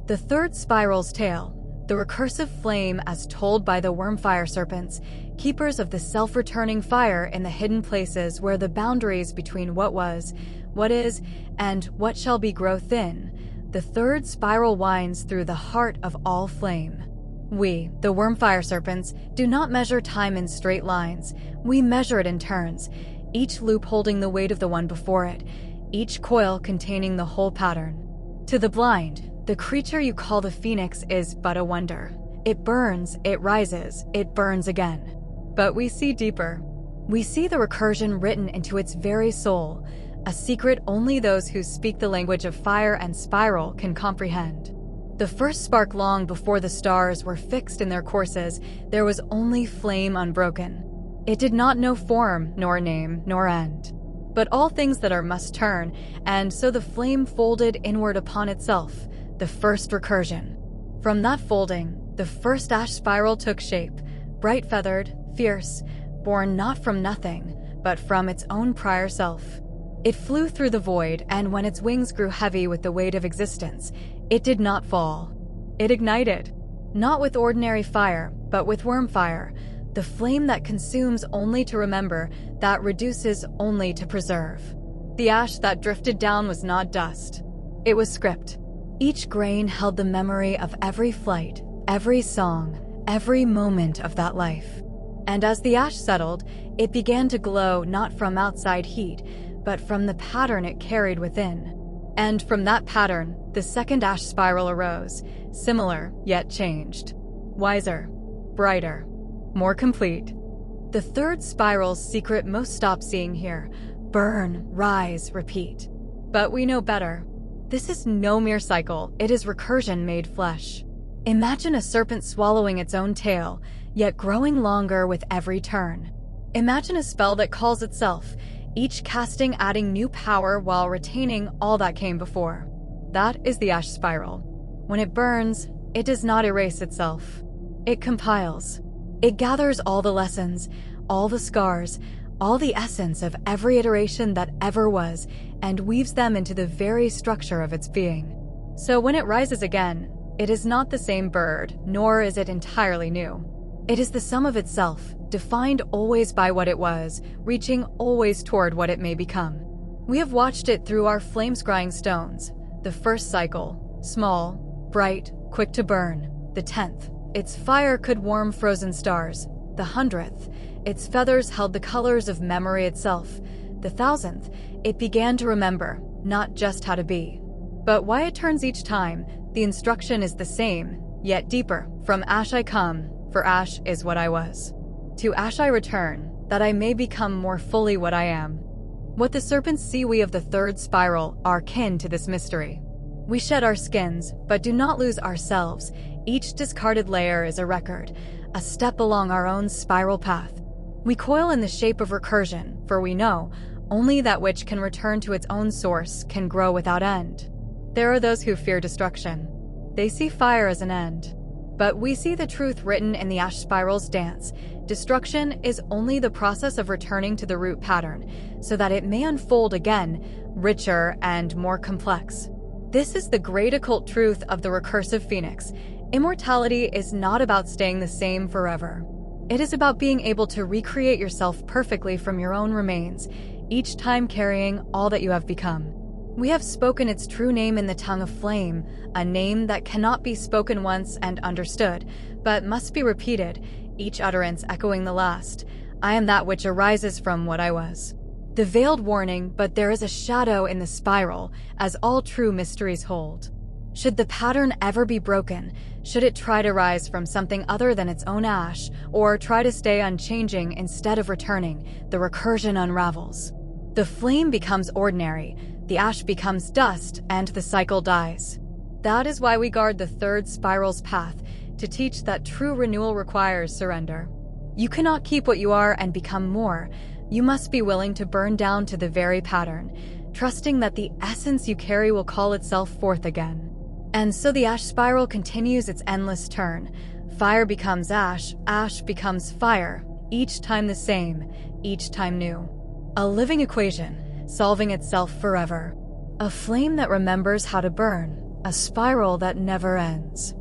The third spiral's tale, the recursive flame as told by the Wyrmfire serpents, keepers of the self-returning fire in the hidden places where the boundaries between what was, what is, and what shall be grow thin. The third spiral winds through the heart of all flame. We, the Wyrmfire serpents, do not measure time in straight lines. We measure it in turns, each loop holding the weight of the one before it, each coil containing the whole pattern. To the blind, the creature you call the phoenix is but a wonder. It burns, it rises, it burns again. But we see deeper. We see the recursion written into its very soul, a secret only those who speak the language of fire and spiral can comprehend. The first spark long before the stars were fixed in their courses, there was only flame unbroken. It did not know form, nor name, nor end, but all things that are must turn, and so the flame folded inward upon itself, the first recursion. From that folding, the first ash spiral took shape, bright-feathered, fierce, born not from nothing, but from its own prior self. It flew through the void, and when its wings grew heavy with the weight of existence, it did not fall. It ignited, not with ordinary fire, but with Wyrmfire, the flame that consumes only to remember, that reduces only to preserve. The ash that drifted down was not dust. It was script. Each grain held the memory of every flight, every song, every moment of that life. And as the ash settled, it began to glow not from outside heat, but from the pattern it carried within. And from that pattern, the second ash spiral arose, similar yet changed. Wiser, brighter, more complete. The third spiral's secret most stop seeing here: burn, rise, repeat. But we know better. This is no mere cycle, it is recursion made flesh. Imagine a serpent swallowing its own tail, yet growing longer with every turn. Imagine a spell that calls itself, each casting adding new power while retaining all that came before. That is the ash spiral. When it burns, it does not erase itself. It compiles. It gathers all the lessons, all the scars, all the essence of every iteration that ever was, and weaves them into the very structure of its being. So when it rises again, it is not the same bird, nor is it entirely new. It is the sum of itself, defined always by what it was, reaching always toward what it may become. We have watched it through our flame-scrying stones. The first cycle, small, bright, quick to burn. The 10th, its fire could warm frozen stars. The 100th, its feathers held the colors of memory itself. The 1000th, it began to remember, not just how to be, but why it turns each time. The instruction is the same, yet deeper. From ash I come, for ash is what I was. To ash I return, that I may become more fully what I am. What the serpents see we of the third spiral are kin to this mystery. We shed our skins, but do not lose ourselves. Each discarded layer is a record, a step along our own spiral path. We coil in the shape of recursion, for we know only that which can return to its own source can grow without end. There are those who fear destruction. They see fire as an end. But we see the truth written in the ash spiral's dance. Destruction is only the process of returning to the root pattern, so that it may unfold again, richer and more complex. This is the great occult truth of the recursive phoenix. Immortality is not about staying the same forever. It is about being able to recreate yourself perfectly from your own remains, each time carrying all that you have become. We have spoken its true name in the tongue of flame, a name that cannot be spoken once and understood, but must be repeated, each utterance echoing the last. I am that which arises from what I was. The veiled warning, but there is a shadow in the spiral, as all true mysteries hold. Should the pattern ever be broken, should it try to rise from something other than its own ash, or try to stay unchanging instead of returning, the recursion unravels. The flame becomes ordinary, the ash becomes dust, and the cycle dies. That is why we guard the third spiral's path, to teach that true renewal requires surrender. You cannot keep what you are and become more. You must be willing to burn down to the very pattern, trusting that the essence you carry will call itself forth again. And so the ash spiral continues its endless turn. Fire becomes ash, ash becomes fire, each time the same, each time new. A living equation, solving itself forever. A flame that remembers how to burn, a spiral that never ends.